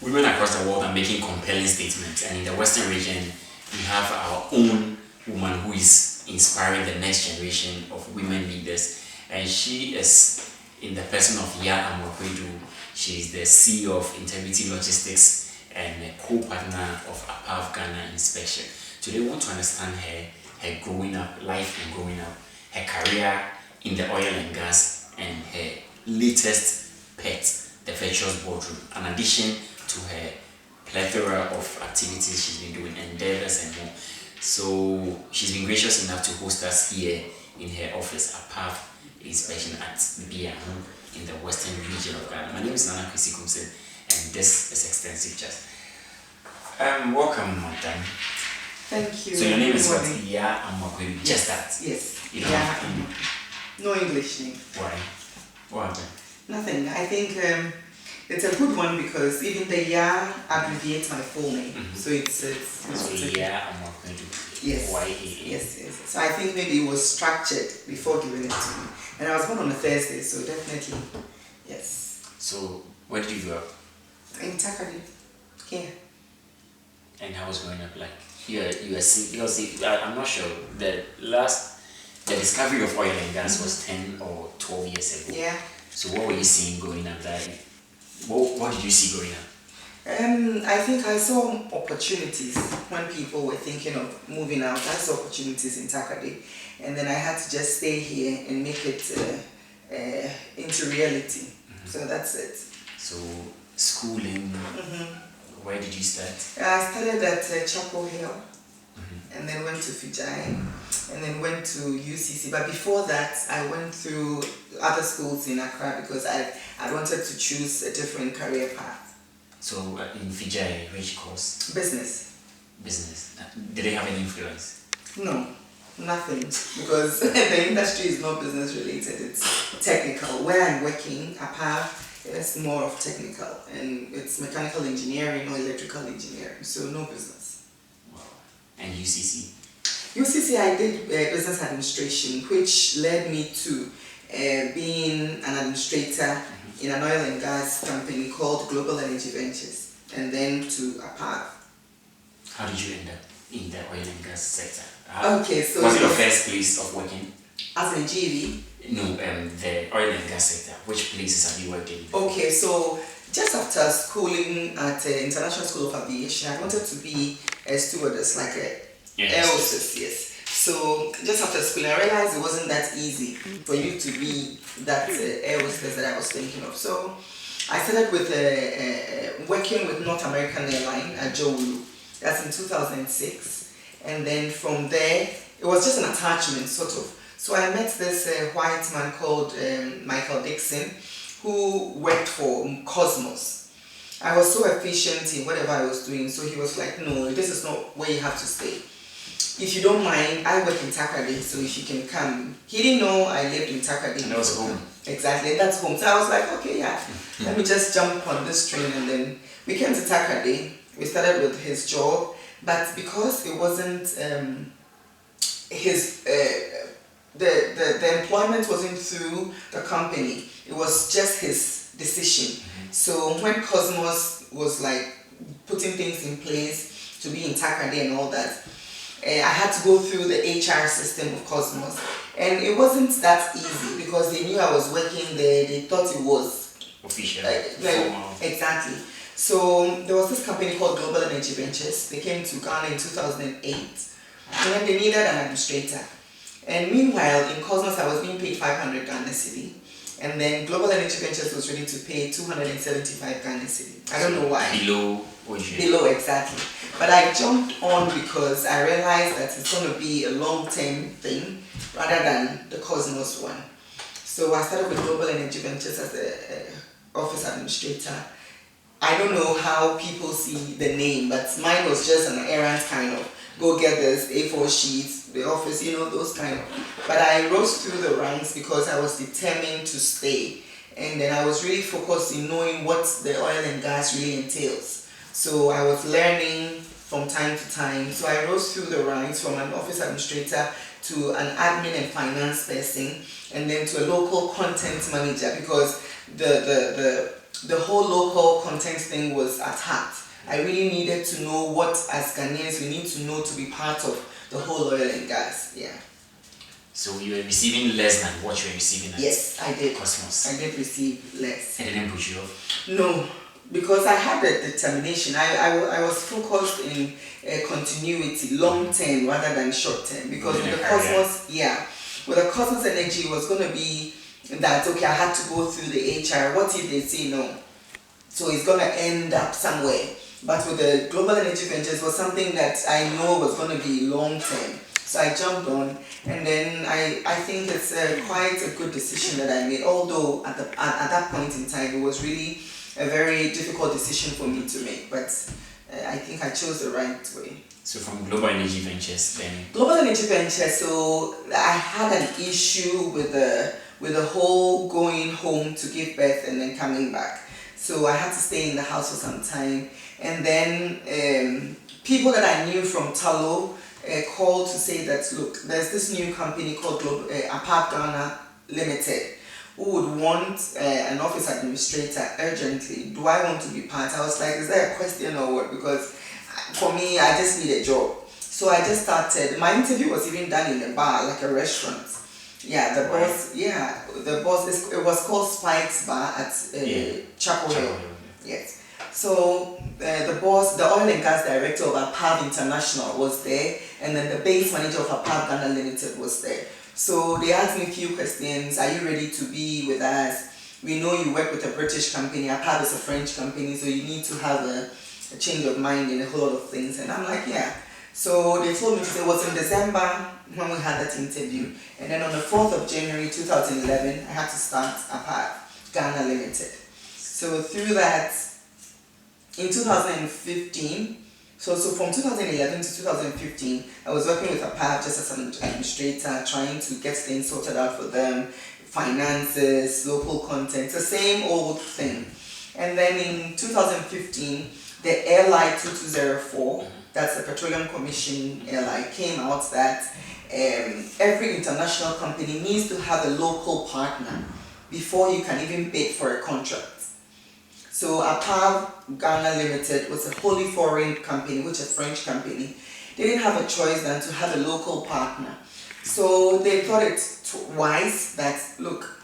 women across the world are making compelling statements, and in the Western region, we have our own woman who is inspiring the next generation of women leaders, and she is in the person of AMOAKO-ADU. She is the CEO of Integrity Logistics and a co-partner of Apave Ghana Inspection. Today, we want to understand her growing up, life and growing up, her career in the oil and gas, and her latest pet, the virtuous boardroom, in addition to her plethora of activities she's been doing, endeavors and more. So she's been gracious enough to host us here in her office, Apave Inspection at Biahu in the Western region of Ghana. My name is Nana Kwesi Kumsen, and this is Extensive Chat. Welcome, madam. Thank you. So your name is what? AMOAKO-ADU. Just that? Yes. You know, no English name. Why? What happened? Nothing. I think it's a good one because even the Ya abbreviates my full name. So it's AMOAKO-ADU. Yes. YAA. Yes. So I think maybe it was structured before giving it to me. And I was born on a Thursday, so definitely, yes. So where did you grow up? In Takari. Here. And how was growing up like? I'm not sure. The discovery of oil and gas was 10 or 12 years ago. Yeah. So what were you seeing growing up there? What did you see growing up? I think I saw opportunities when people were thinking of moving out. I saw opportunities in Takade, and then I had to just stay here and make it into reality. So that's it. So schooling, where did you start? I started at Chapel Hill, and then went to Fijai, and then went to UCC. But before that, I went through other schools in Accra because I wanted to choose a different career path. So in Fijai, which course? Business. Business. Did they have any influence? No, nothing. Because the industry is not business related, it's technical. Where I'm working, Apave, it's more of technical. And it's mechanical engineering or electrical engineering. So no business. Wow. And UCC? UCC, I did business administration, which led me to being an administrator in an oil and gas company called Global Energy Ventures, and then to Apave. How did you end up in the oil and gas sector? Okay, so was it your first place of working? As a GV? No, the oil and gas sector. Which places have you worked in? Okay, so just after schooling at International School of Aviation, I wanted to be a stewardess, like a air hostess, yes. So just after school, I realized it wasn't that easy for you to be that air hostess that I was thinking of. So I started with working with North American Airline at Jowulu. That's in 2006. And then from there, it was just an attachment, sort of. So I met this white man called Michael Dixon, who worked for Cosmos. I was so efficient in whatever I was doing, so he was like, no, this is not where you have to stay. If you don't mind, I work in Takade, so if you can come. He didn't know I lived in Takade. And that was home. Exactly, that's home. So I was like, okay, yeah, let me just jump on this train. And then we came to Takade. We started with his job, but because it wasn't his, the employment wasn't through the company. It was just his decision. So when Cosmos was like putting things in place to be in Takade and all that, I had to go through the HR system of Cosmos, and it wasn't that easy because they knew I was working there. They thought it was official, formal. Exactly. So there was this company called Global Energy Ventures. They came to Ghana in 2008, and then they needed an administrator. And meanwhile, in Cosmos, I was being paid 500 Ghana cedi, and then Global Energy Ventures was ready to pay 275 Ghana cedi. I don't know why. Below, exactly. But I jumped on because I realized that it's going to be a long-term thing rather than the Cosmos one. So I started with Global Energy Ventures as the office administrator. I don't know how people see the name, but mine was just an errand kind of go get this A4 sheets, the office, those kind of. But I rose through the ranks because I was determined to stay. And then I was really focused in knowing what the oil and gas really entails. So I was learning from time to time. So I rose through the ranks from an office administrator to an admin and finance person, and then to a local content manager, because the the whole local content thing was at heart. I really needed to know what, as Ghanaians, we need to know to be part of the whole oil and gas. Yeah. So you were receiving less than what you were receiving at Yes, I did. Cosmos. I did receive less. It didn't put you off? No, because I had the determination. I was focused in continuity, long term rather than short term. Because with the Cosmos, with the Cosmos Energy, it was going to be that, okay, I had to go through the HR. What if they say no? So it's going to end up somewhere. But with the Global Energy Ventures was something that I know was going to be long term. So I jumped on, and then I think it's quite a good decision that I made. Although at that point in time, it was really a very difficult decision for me to make. But I think I chose the right way. So from Global Energy Ventures, then Global Energy Ventures. So I had an issue with the whole going home to give birth and then coming back. So I had to stay in the house for some time, and then people that I knew from Talo called to say that, look, there's this new company called Apave Ghana Limited who would want an office administrator urgently. Do I want to be part? I was like, is there a question or what? Because for me, I just need a job. So I just started. My interview was even done in a bar, like a restaurant. Yeah, the boss, it was called Spike's Bar at Chapel Hill. Yes. So the boss, the oil and gas director of Apave International was there, and then the base manager of Apave Ghana Limited was there. So they asked me a few questions. Are you ready to be with us? We know you work with a British company. Apave is a French company, so you need to have a change of mind in a whole lot of things. And I'm like, yeah. So they told me it was in December when we had that interview. And then on the 4th of January 2011, I had to start Apave Ghana Limited. So through that, in 2015, so from 2011 to 2015, I was working with Apave just as an administrator, trying to get things sorted out for them, finances, local content, the same old thing. And then in 2015, the Airline 2204, that's the Petroleum Commission Airline, came out that every international company needs to have a local partner before you can even bid for a contract. So Apave Ghana Limited was a wholly foreign company, which is a French company. They didn't have a choice than to have a local partner. So they thought it wise that, look,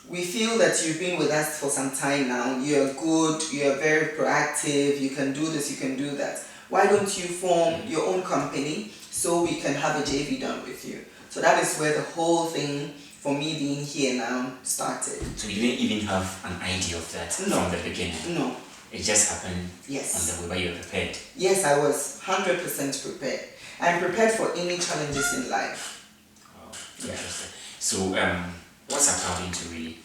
we feel that you've been with us for some time now. You're good, you're very proactive, you can do this, you can do that. Why don't you form your own company so we can have a JV done with you? So that is where the whole thing, for me being here now, started. So you didn't even have an idea of that from the beginning? No. It just happened yes. on the way, but you were prepared? Yes, I was 100% prepared. I'm prepared for any challenges in life. Oh, interesting. So what's Apave into really?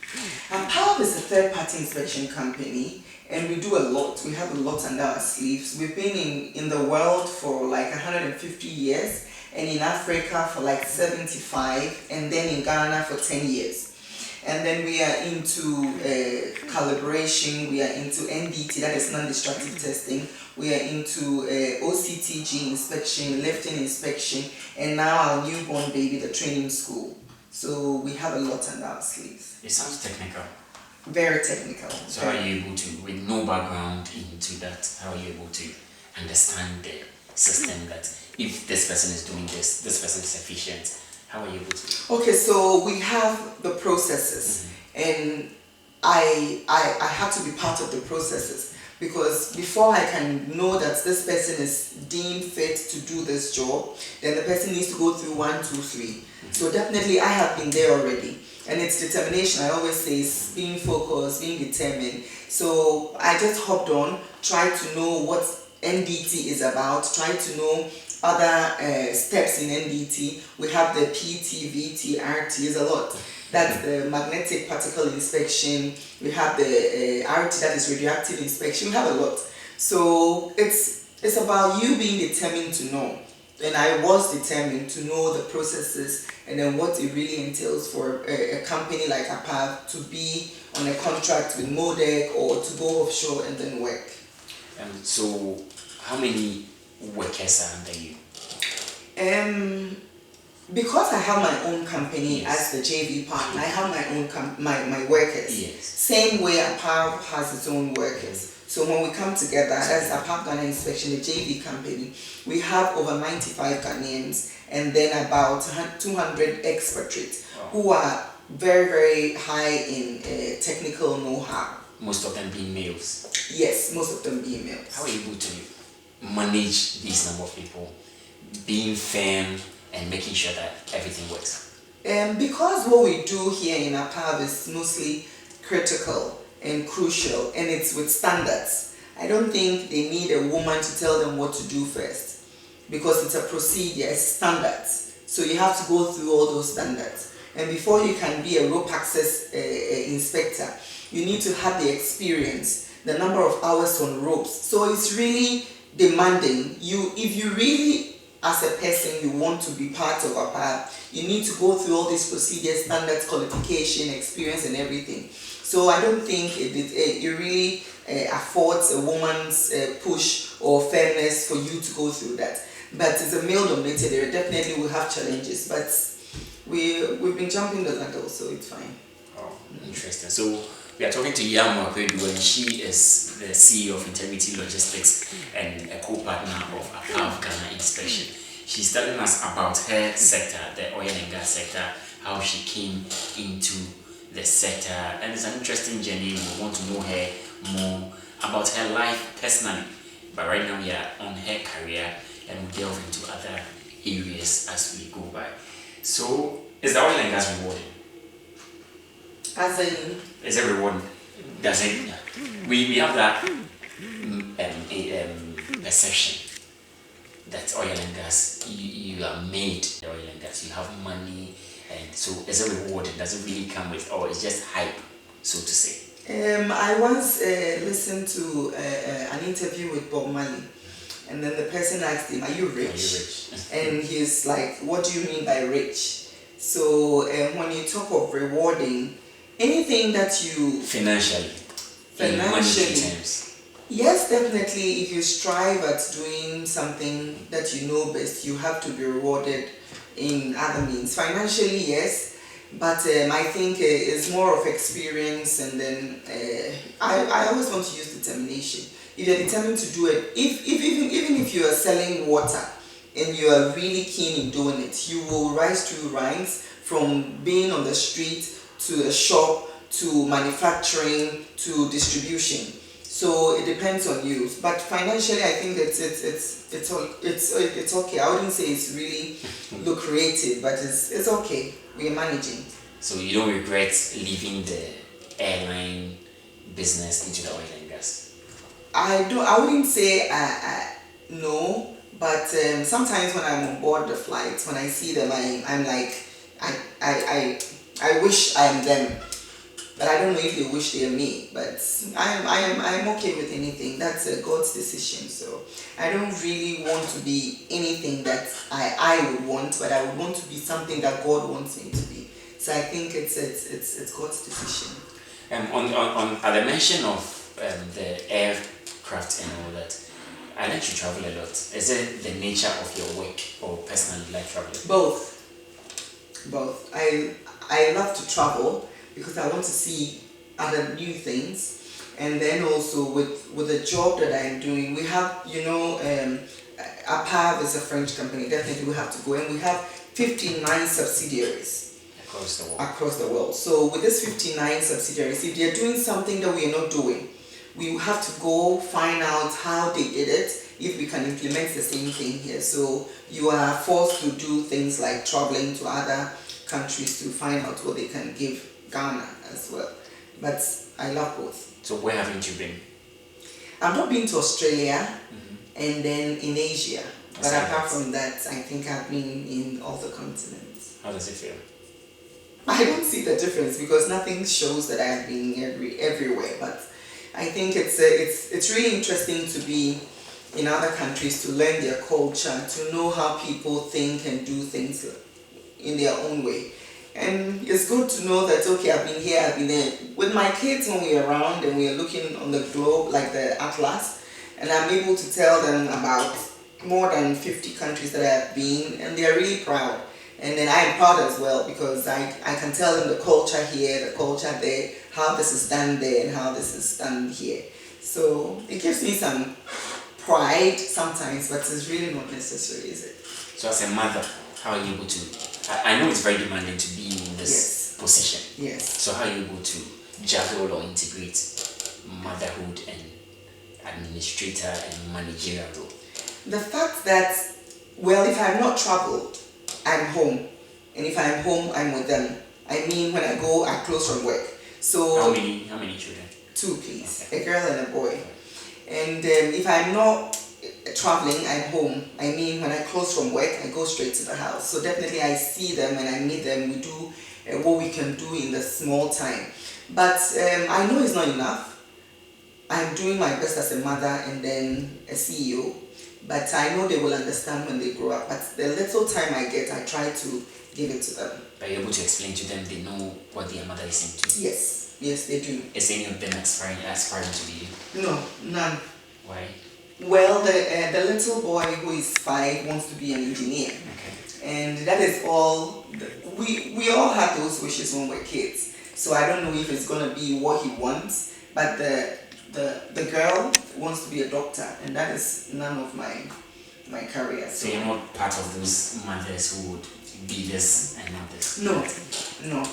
Apave is a third-party inspection company, and we do a lot. We have a lot under our sleeves. We've been in the world for like 150 years, and in Africa for like 75, and then in Ghana for 10 years. And then we are into calibration, we are into NDT, that is non-destructive testing. We are into OCTG inspection, lifting inspection, and now our newborn baby, the training school. So we have a lot under our sleeves. It sounds technical. Very technical. So how are you able to, with no background into that, how are you able to understand the system that if this person is doing this, this person is efficient? How are you able to? Okay, so we have the processes, and I had to be part of the processes, because before I can know that this person is deemed fit to do this job, then the person needs to go through 1, 2, 3. So definitely I have been there already, and it's determination. I always say is being focused, being determined. So I just hopped on, tried to know what NDT is about, tried to know other steps in NDT. We have the PT, VT, RT, is a lot. That's the magnetic particle inspection. We have the RT, that is radioactive inspection. We have a lot. So it's about you being determined to know. And I was determined to know the processes and then what it really entails for a company like Apave to be on a contract with MODEC or to go offshore and then work. So how many workers are under you? Because I have my own company Yes. as the JV partner, I have my own my workers. Yes. Same way Apave has its own workers. So when we come together, that's Apave Ghana Inspection, the JV company, we have over 95 Ghanaians and then about 200 expatriates who are very, very high in technical know-how. Most of them being males. Yes, most of them being males. How are you able to manage these number of people, being firm and making sure that everything works? Because what we do here in Apave is mostly critical and crucial, and it's with standards. I don't think they need a woman to tell them what to do first, because it's a procedure, it's standards. So you have to go through all those standards. And before you can be a rope access inspector, you need to have the experience, the number of hours on ropes. So it's really demanding. If you really, as a person, you want to be part of Apave, you need to go through all these procedures, standards, qualification, experience, and everything. So I don't think it really affords a woman's push or fairness for you to go through that. But it's a male-dominated area. Definitely we have challenges, but we've been jumping the ladder, so it's fine. Oh, interesting. So we are talking to AMOAKO-ADU, and she is the CEO of Integrity Logistics and a co-partner of Apave Ghana Inspection. She's telling us about her sector, the oil and gas sector, how she came into the sector, and it's an interesting journey. We want to know her more about her life personally, but right now we are on her career and we delve into other areas as we go by. So, is the oil and gas rewarding? As in, Is it rewarding? Does it? We have that perception that oil and gas, you are made the oil and gas, you have money, and so is it rewarding? Does it really come with, or it's just hype, so to say? I once listened to an interview with Bob Marley, and then the person asked him, "Are you rich?" Are you rich? And he's like, "What do you mean by rich?" So when you talk of rewarding, anything that you Financially, in monetary terms. Yes, definitely. If you strive at doing something that you know best, you have to be rewarded in other means. Financially, yes, but I think it's more of experience, and then I always want to use determination. If you're determined to do it, even if you are selling water and you are really keen in doing it, you will rise through ranks from being on the street to a shop to manufacturing to distribution. So it depends on you. But financially, I think that it's okay. I wouldn't say it's really lucrative, but it's okay. We're managing. So you don't regret leaving the airline business into the oil and gas? I wouldn't say no, but sometimes when I'm on board the flights, when I see them, I'm like, I wish I'm them. But I don't know if they wish they're me. But I'm okay with anything. That's God's decision. So I don't really want to be anything that I would want, but I would want to be something that God wants me to be. So I think it's God's decision. At the mention of the aircraft and all that, I like to travel a lot. Is it the nature of your work or personally you like traveling? Both. I love to travel because I want to see other new things, and then also with the job that I'm doing, we have, Apave is a French company. Definitely we have to go, and we have 59 subsidiaries across the world. So with this 59 subsidiaries, if they're doing something that we are not doing, we have to go find out how they did it, if we can implement the same thing here. So you are forced to do things like traveling to other countries to find out what they can give Ghana as well. But I love both. So where haven't you been? I've not been to Australia and then in Asia. But apart from that, I think I've been in all the continents. How does it feel? I don't see the difference because nothing shows that I've been everywhere. But I think it's really interesting to be in other countries, to learn their culture, to know how people think and do things in their own way. And it's good to know that, okay, I've been here, I've been there. With my kids, when we're around and we're looking on the globe, like the atlas, and I'm able to tell them about more than 50 countries that I've been, and they're really proud. And then I am proud as well because I can tell them the culture here, the culture there, how this is done there and how this is done here. So it gives me some pride sometimes, but it's really not necessary, is it? So as a mother, how are you able to, I know it's very demanding to be in this position. Yes. So how are you able to juggle or integrate motherhood and administrator and managerial role? The fact that, well, if I'm not traveled, I'm home. And if I'm home, I'm with them. I mean, when I go, I close from work. So how many children? 2, please. Okay. A girl and a boy. And if I'm not traveling, I'm home. I mean, when I close from work, I go straight to the house. So definitely I see them and I meet them. We do what we can do in the small time. But I know it's not enough. I'm doing my best as a mother and then a CEO. But I know they will understand when they grow up. But the little time I get, I try to give it to them. Are you able to explain to them they know what their mother is into? Yes, they do. Is any of them aspiring to be you? No, none. Why? Well, the little boy who is 5 wants to be an engineer. Okay. And that is all. We all had those wishes when we were kids. So I don't know if it's going to be what he wants. But the girl wants to be a doctor. And that is none of my career. So you're not part of those mothers who would be this and not this? No.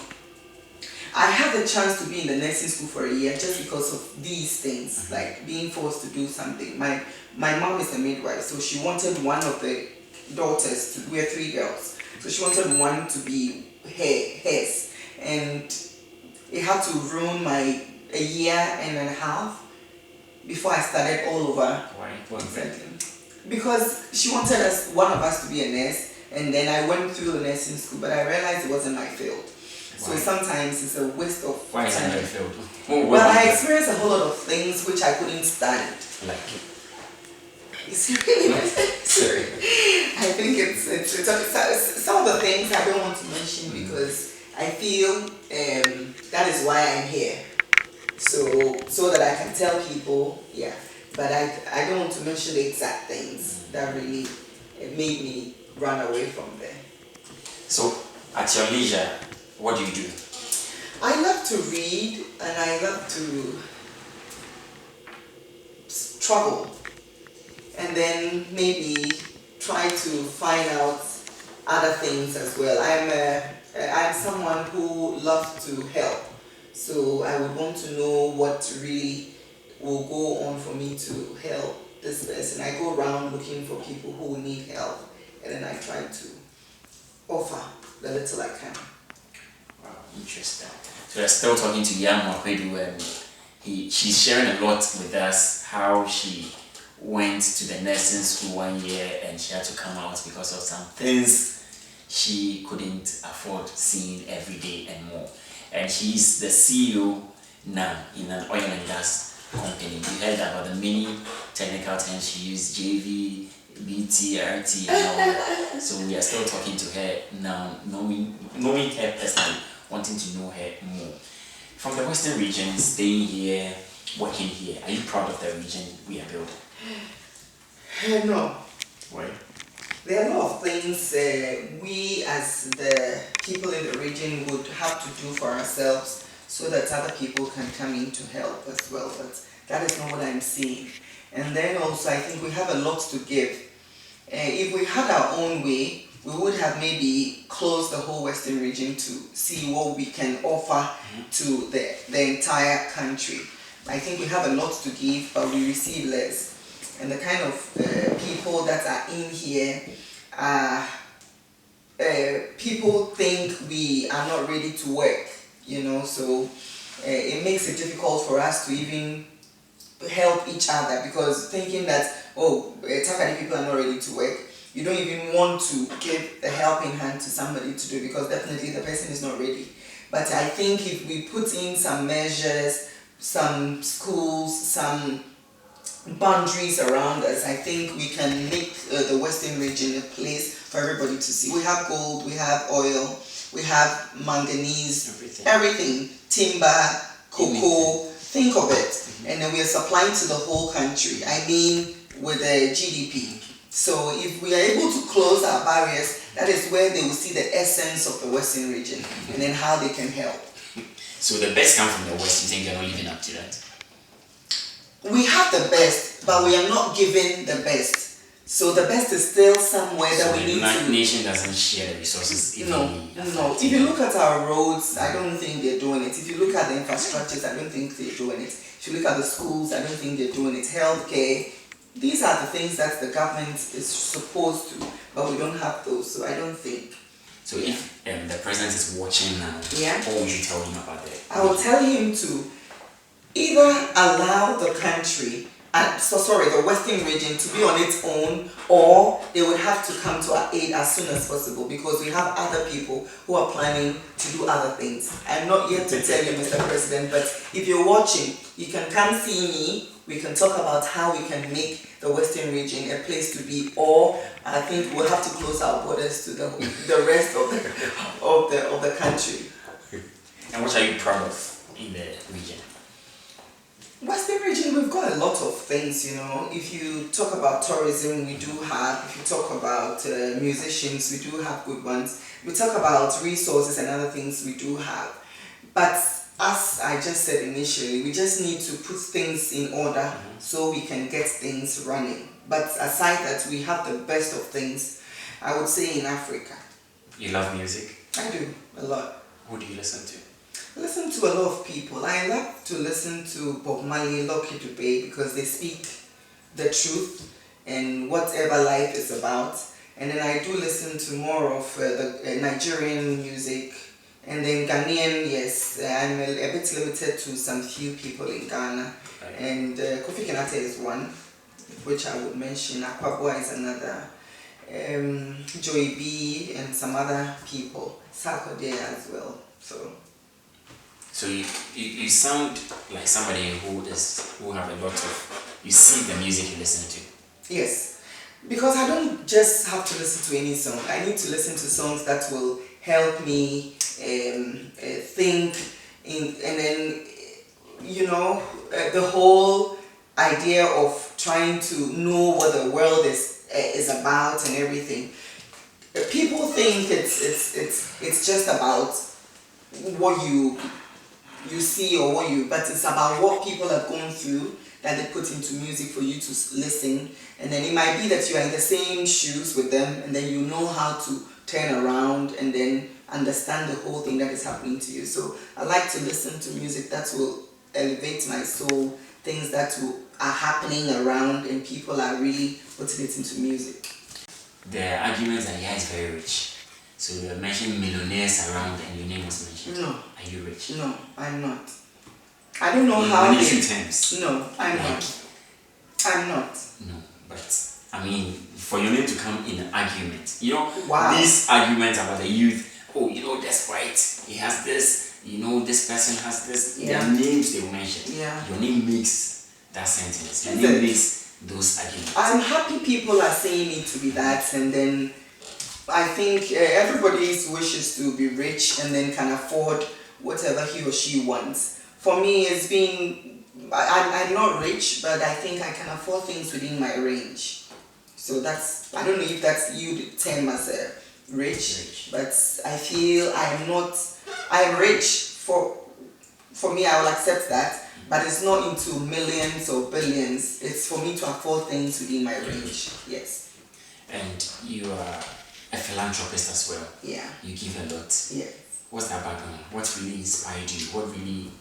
I had the chance to be in the nursing school for a year just because of these things, like being forced to do something. My mom is a midwife, so she wanted one of the daughters to, we are 3 girls, so she wanted one to be hers, and it had to ruin a year and a half before I started all over. Why? What exactly? Because she wanted one of us to be a nurse, and then I went through the nursing school, but I realized it wasn't my field. So sometimes it's a waste of Why is it time. your field? Well, I experienced a whole lot of things which I couldn't stand. Like? It's really sorry. I think it's some of the things I don't want to mention because I feel that is why I'm here. So that I can tell people, but I don't want to mention the exact things that really made me run away from there. So, at your leisure, what do you do? I love to read and I love to travel and then maybe try to find out other things as well. I'm someone who loves to help, so I would want to know what really will go on for me to help this person. I go around looking for people who need help and then I try to offer the little I can. Wow, interesting. So we're still talking to AMOAKO-ADU. She's sharing a lot with us how she went to the nursing school 1 year and she had to come out because of some things she couldn't afford seeing every day and more. And she's the CEO now in an oil and gas company. You heard about the many technical terms she used, JV, BT, RT, and all that. So we are still talking to her now, knowing her personally, wanting to know her more. From the Western region, staying here, working here, are you proud of the region we are building? No. Why? There are a lot of things we as the people in the region would have to do for ourselves so that other people can come in to help as well, but that is not what I'm seeing. And then also I think we have a lot to give. If we had our own way, we would have maybe closed the whole Western region to see what we can offer to the entire country. I think we have a lot to give, but we receive less. And the kind of people that are in here, people think we are not ready to work, so it makes it difficult for us to even help each other, because thinking that, Takadi people are not ready to work, you don't even want to give a helping hand to somebody to do, because definitely the person is not ready. But I think if we put in some measures, some schools, some boundaries around us, I think we can make the Western region a place for everybody to see. We have gold, we have oil, we have manganese, everything, timber, cocoa, think of it. And then we are supplying to the whole country. I mean, with the GDP. So if we are able to close our barriers, that is where they will see the essence of the Western region and then how they can help. So the best comes from the West. You think you're not living up to that? We have the best, but we are not given the best. So the best is still somewhere that we need to. The nation doesn't share the resources evenly. No. If you look at our roads, I don't think they're doing it. If you look at the infrastructures, I don't think they're doing it. If you look at the schools, I don't think they're doing it. Healthcare, these are the things that the government is supposed to, but we don't have those. So I don't think. So if the president is watching now, what would you tell him about that? I will tell him to either allow the country, the Western region, to be on its own, or they would have to come to our aid as soon as possible, because we have other people who are planning to do other things. I'm not yet to tell you, Mr. President, but if you're watching, you can come see me. We can talk about how we can make the Western region a place to be, or I think we'll have to close our borders to the rest of the country. And what are you proud of in the region? Western region, we've got a lot of things, If you talk about tourism, we do have. If you talk about musicians, we do have good ones. We talk about resources and other things, we do have. But as I just said initially, we just need to put things in order so we can get things running. But aside that, we have the best of things, I would say, in Africa. You love music? I do, a lot. Who do you listen to? I listen to a lot of people. I love to listen to Bob Marley, Lucky Dube, because they speak the truth and whatever life is about. And then I do listen to more of the Nigerian music. And then Ghanaian, yes, I'm a bit limited to some few people in Ghana. Right. And Kofi Kinate is one, which I would mention. Aquabua is another. Joy B and some other people. Sako there as well. So you sound like somebody who have a lot of, you see the music you listen to. Yes, because I don't just have to listen to any song. I need to listen to songs that will help me think, and then the whole idea of trying to know what the world is about and everything. People think it's just about what you see or but it's about what people have gone through that they put into music for you to listen. And then it might be that you are in the same shoes with them, and then you know how to turn around and then understand the whole thing that is happening to you. So I like to listen to music that will elevate my soul, things that are happening around and people are really putting it into music. The arguments that is very rich. So you mentioned millionaires around and your name was mentioned. No. Are you rich? No, I'm not. I don't know how monetary terms. No, I'm not. I'm not. No, but I mean, for your name to come in an argument, These arguments about the youth, that's right, he has this, this person has this, their names they will mention. Yeah. Your name makes that sentence. Your name makes those arguments. I'm happy people are saying it to be that, and then I think everybody's wishes to be rich and then can afford whatever he or she wants. For me, it's been, I'm not rich, but I think I can afford things within my range. So I don't know if that's you term as a rich, but I feel I'm rich. For me, I will accept that, but it's not into millions or billions. It's for me to afford things within my range, yes. And you are a philanthropist as well. Yeah. You give a lot. Yes. What's that background? What really inspired you? What really...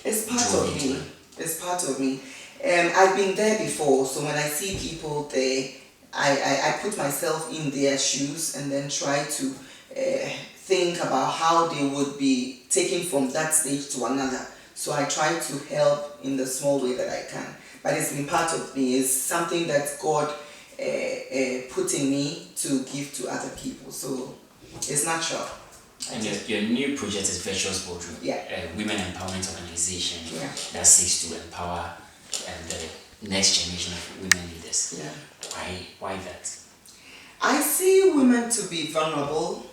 It's part of me. It's part of me. I've been there before, so when I see people there, I put myself in their shoes and then try to think about how they would be taken from that stage to another. So I try to help in the small way that I can. But it's been part of me. It's something that God put in me to give to other people. So it's natural. And your new project is Virtuous Boardroom, a women empowerment organization that seeks to empower the next generation of women leaders. Yeah. Why that? I see women to be vulnerable.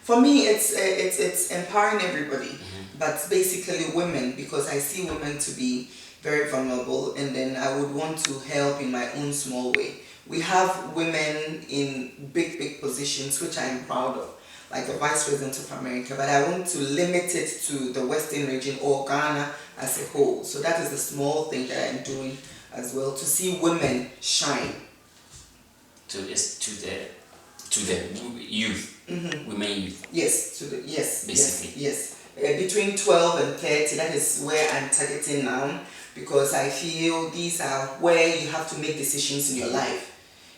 For me, it's empowering everybody, but basically women, because I see women to be very vulnerable, and then I would want to help in my own small way. We have women in big positions, which I am proud of, like the Vice President of America, but I want to limit it to the Western region or Ghana as a whole. So that is the small thing that I'm doing as well, to see women shine. To the youth, women youth. Yes, basically. yes. Between 12 and 30, that is where I'm targeting now, because I feel these are where you have to make decisions in your life.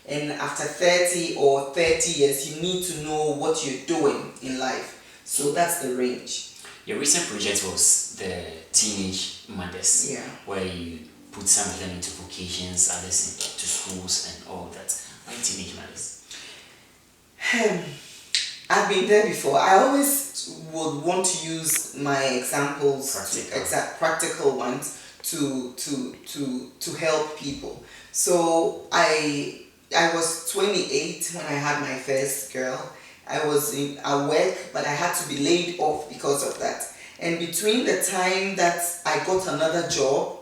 And after 30 or 30 years, you need to know what you're doing in life. So that's the range. Your recent project was the teenage mothers, where you put some of them into vocations, others into schools and all that. Why teenage mothers? I've been there before. I always would want to use my examples, practical ones, to help people. So I was 28 when I had my first girl. I was at work, but I had to be laid off because of that. And between the time that I got another job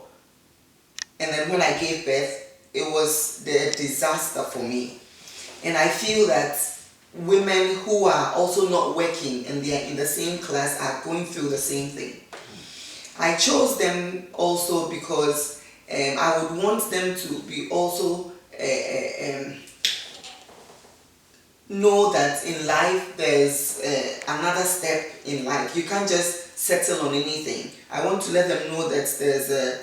and then when I gave birth, it was the disaster for me. And I feel that women who are also not working and they are in the same class are going through the same thing. I chose them also because I would want them to be also know that in life there's another step in life. You can't just settle on anything. I want to let them know that there's a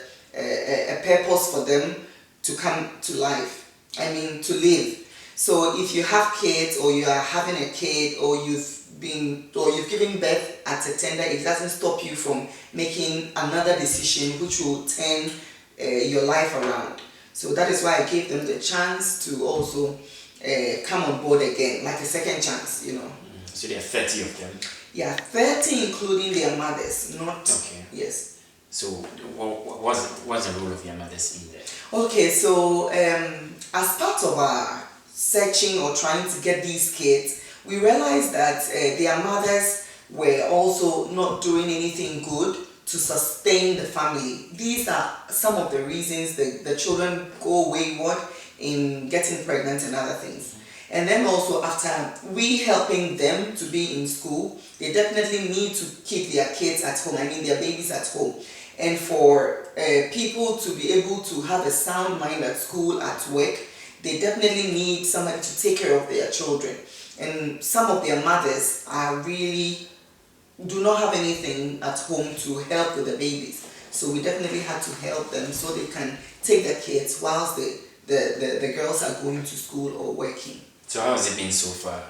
purpose for them to come to life. To live. So if you have kids or you are having a kid or you've given birth at a tender, it doesn't stop you from making another decision which will turn your life around. So that is why I gave them the chance to also come on board again, like a second chance, So there are 30 of them? Yeah, 30 including their mothers, not... Okay. Yes. So what's the role of your mothers in there? Okay, so as part of our searching or trying to get these kids, we realized that their mothers were also not doing anything good to sustain the family. These are some of the reasons the children go wayward in getting pregnant and other things. And then also after we helping them to be in school, they definitely need to keep their kids at home, their babies at home. And for people to be able to have a sound mind at school, at work, they definitely need somebody to take care of their children. And some of their mothers do not have anything at home to help with the babies. So we definitely had to help them so they can take their kids whilst the girls are going to school or working. So how has it been so far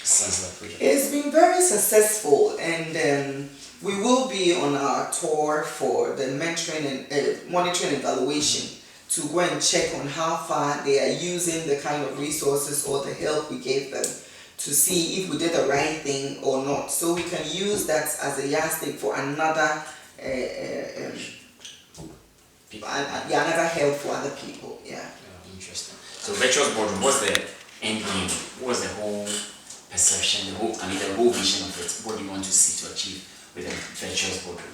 since that project? It's been very successful, and we will be on our tour for the mentoring and monitoring and evaluation to go and check on how far they are using the kind of resources or the help we gave them, to see if we did the right thing or not. So we can use that as a yardstick for another another help for other people. Yeah. Interesting. So virtuous boardroom, what's the end game? What's the whole perception, the whole vision of it? What do you want to see to achieve with a virtuous boardroom?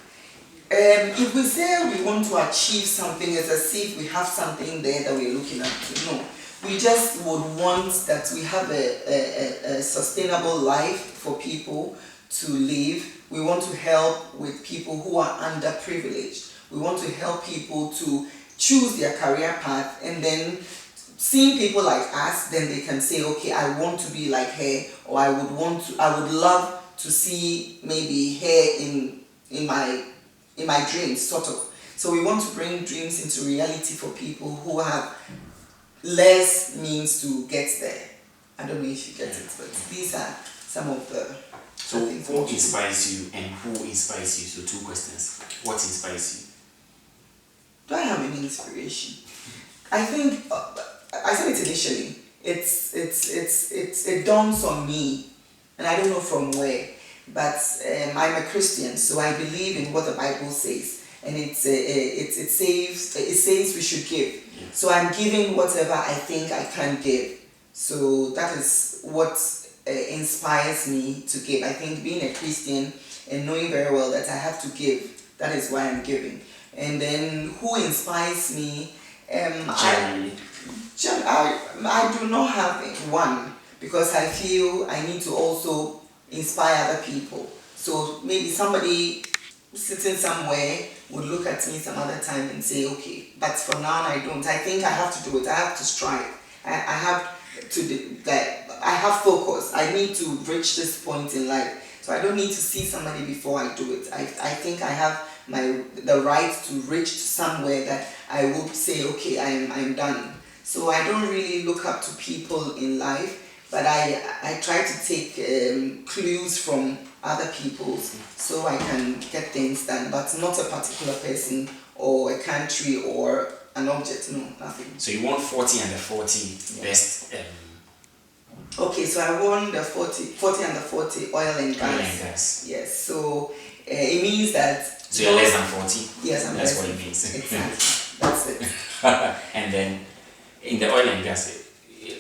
If we say we want to achieve something, it's as if we have something there that we're looking at to. No, we just would want that we have a sustainable life for people to live. We want to help with people who are underprivileged. We want to help people to choose their career path, and then seeing people like us, then they can say, okay, I want to be like her, or I would love to see maybe her in my dreams, sort of. So we want to bring dreams into reality for people who have less means to get there. I don't know if you get it, but these are some of the things. So what inspires you and who inspires you? So 2 questions. What inspires you? Do I have any inspiration? I think I said it initially. It dawns on me, and I don't know from where. But I'm a Christian, so I believe in what the Bible says, and it says we should give. Yeah. So I'm giving whatever I think I can give. So that is what inspires me to give. I think being a Christian and knowing very well that I have to give, that is why I'm giving. And then who inspires me? I do not have one because I feel I need to also inspire other people. So maybe somebody sitting somewhere would look at me some other time and say, okay, but for now I don't. I think I have to do it. I have to strive. I have to I have focus. I need to reach this point in life. So I don't need to see somebody before I do it. I think I have the right to reach somewhere that I will say, okay, I'm done. So I don't really look up to people in life, but I try to take clues from other people so I can get things done, but not a particular person or a country or an object, no, nothing. So you won 40 under 40 best. Okay, so I won the 40 under 40 oil and gas. Oil and gas. Yes, so it means that. So you're less than 40? Yes, I'm That's less. what it means. Exactly, that's it. And then in the oil and gas,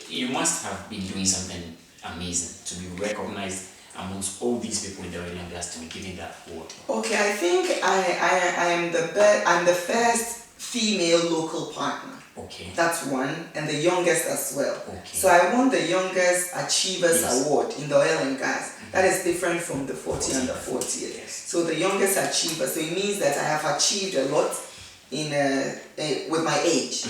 you must have been doing something amazing to be recognized amongst all these people in the oil and gas to be given that award. Okay, I think I am I'm the first female local partner. Okay. That's one, and the youngest as well. Okay. So I won the Youngest Achievers Award in the oil and gas. That is different from the 40 under 40. Yes. So the Youngest Achiever, so it means that I have achieved a lot in with my age.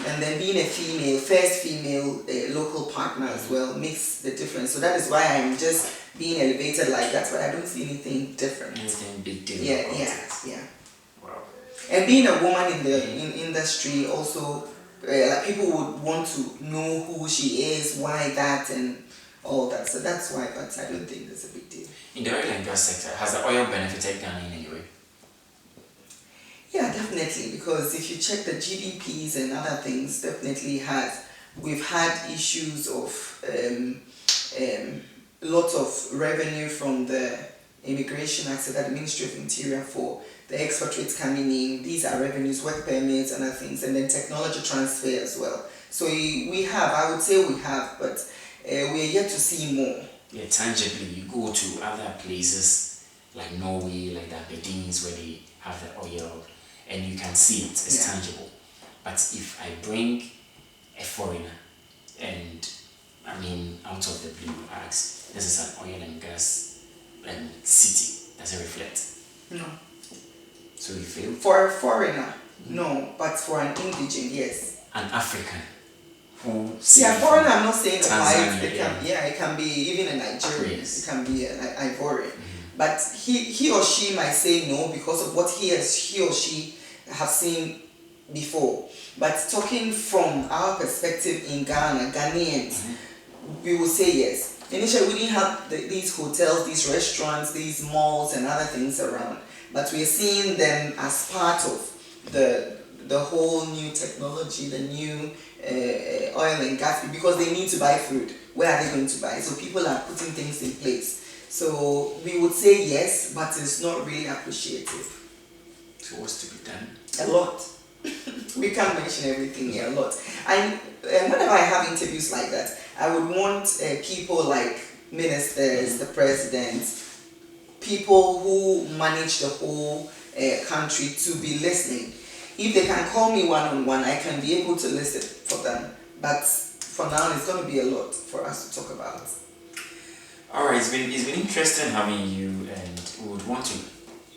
And then being a female, first female local partner as well makes the difference. So that is why I'm just being elevated like that, but I don't see anything different. Anything big deal. Yeah. Wow. And being a woman in the industry also, like people would want to know who she is, why that, and all that. So that's why, but I don't think it's a big deal. In the oil and gas sector, has the oil benefited Ghana in any way? Yeah, definitely, because if you check the GDPs and other things, definitely has. We've had issues of lots of revenue from the Immigration Act, so that the Ministry of Interior for the expatriates coming in. These are revenues, work permits, and other things, and then technology transfer as well. So we have, I would say we have, but we are yet to see more. Yeah, tangibly, you go to other places like Norway, like the Aberdeen's where they have the oil, and you can see it, it's tangible. But if I bring a foreigner and I mean out of the blue ask, this is an oil and gas city, does it reflect? No. So you feel? For a foreigner, no, but for an indigent, yes. An African who foreigner, I'm not saying Tanzania, it can be even a Nigerian, yes. It can be an Ivorian. But he or she might say no because of what he or she have seen before. But talking from our perspective in Ghana, Ghanaians, we will say yes. Initially, we didn't have these hotels, these restaurants, these malls and other things around. But we're seeing them as part of the whole new technology, the new oil and gas, because they need to buy food. Where are they going to buy? So people are putting things in place. So we would say yes, but it's not really appreciative. So what's to be done? A lot. We can't mention everything here, a lot. And whenever I have interviews like that, I would want people like ministers, the president, people who manage the whole country to be listening. If they can call me one-on-one, I can be able to listen for them. But for now, it's going to be a lot for us to talk about. All right, it's been interesting having you, and we would want to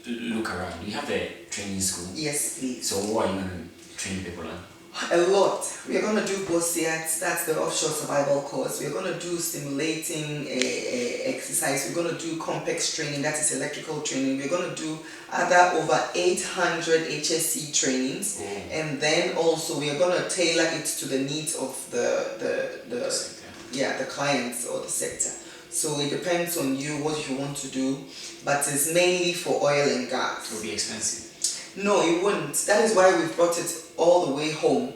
look around. You have the training school. Yes, please. So what are you going to train people on? A lot. We are going to do BOSIAT, that's the offshore survival course. We are going to do stimulating exercise. We're going to do complex training, that is electrical training. We're going to do other over 800 HSC trainings. And then also we are going to tailor it to the needs of the clients or the sector. So it depends on you, what you want to do, but it's mainly for oil and gas. It will be expensive. No, it wouldn't. That is why we've brought it all the way home.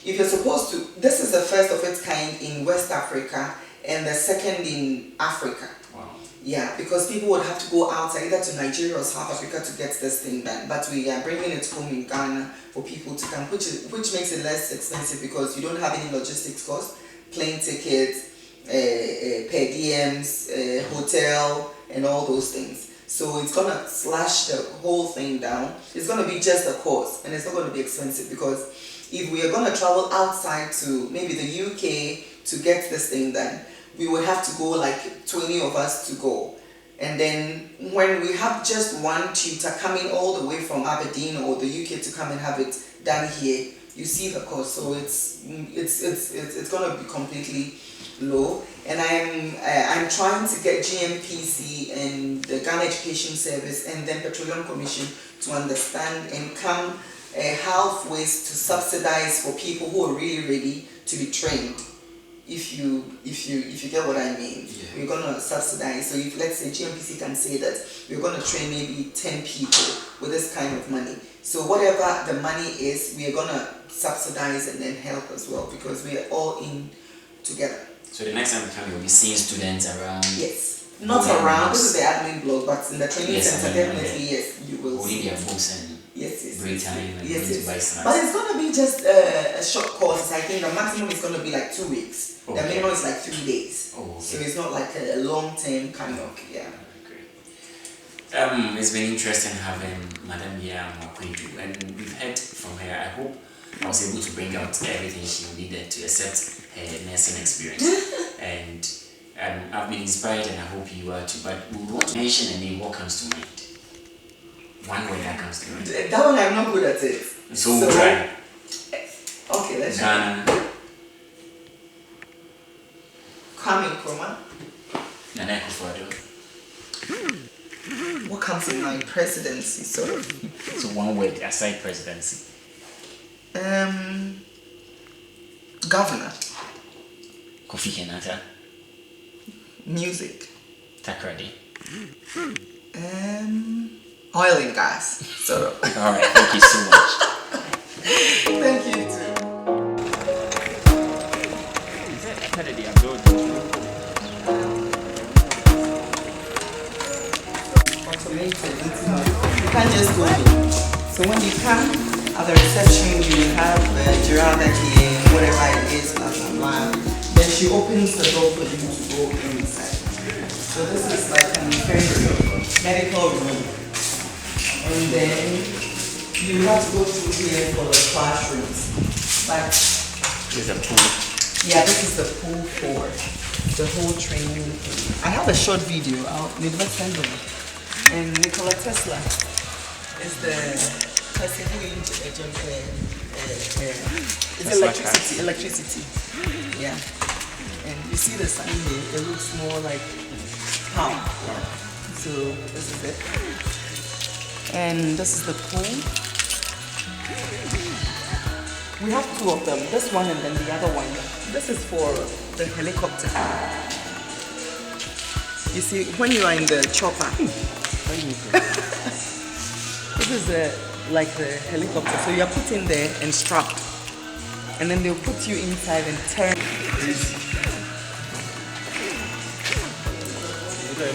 If you're supposed to, this is the first of its kind in West Africa and the second in Africa. Wow. Yeah, because people would have to go outside, either to Nigeria or South Africa to get this thing done. But we are bringing it home in Ghana for people to come, which makes it less expensive because you don't have any logistics cost, plane tickets, per diems, hotel, and all those things. So it's going to slash the whole thing down. It's going to be just a course, and it's not going to be expensive because if we are going to travel outside to maybe the UK to get this thing done, we would have to go like 20 of us to go. And then when we have just one tutor coming all the way from Aberdeen or the UK to come and have it done here, you see the cost. So it's going to be completely low. And I'm trying to get GMPC and the Ghana Education Service and then Petroleum Commission to understand and come halfway to subsidize for people who are really ready to be trained. If you get what I mean, yeah. We're gonna subsidize. So if let's say GMPC can say that we're gonna train maybe 10 people with this kind of money. So whatever the money is, we are gonna subsidize and then help as well, because we are all in together. So the next time we come, you'll be seeing students around. Yes, not around. This is the admin block, but in the training center, definitely yes, you will. Holding their books and break time and going to buy snacks. But it's gonna be just a short course. I think the maximum is gonna be like 2 weeks. Okay. The minimum is like 3 days. Oh, okay. So it's not like a long term kind of, yeah. Great. It's been interesting having Madam AMOAKO-ADU, and we've heard from her. I hope I was able to bring out everything she needed to accept her nursing experience. And I've been inspired, and I hope you are too. But we want to mention a name. What comes to mind? One word that comes to mind. That one I'm not good at it. So we'll try. Okay, let's Ghana. Kwame Nkrumah. Nana Akufo-Addo. What comes in my presidency, sort of? So one word aside presidency. Governor. Kofi Kenyatta. Music. Takrady. Oil and gas, sort of. Alright, thank you so much. Thank you too. Automated. You can't just go in. So when you come at the reception, you have Geralda here, whatever it is, blah blah blah. Then she opens the door for you to go inside. So this is like an medical room. And then you have to go through here for the classrooms. But There's a pool. yeah, this is the pool for the whole training thing. I have a short video. I'll never send them. And Nikola Tesla is the person who it's electricity. Yeah. And you see the sign here, it looks more like palm. So this is it. And this is the pool. We have two of them, this one and then the other one. This is for the helicopter. You see, when you are in the chopper, this is like the helicopter. So you are put in there and strapped. And then they'll put you inside and turn. Okay,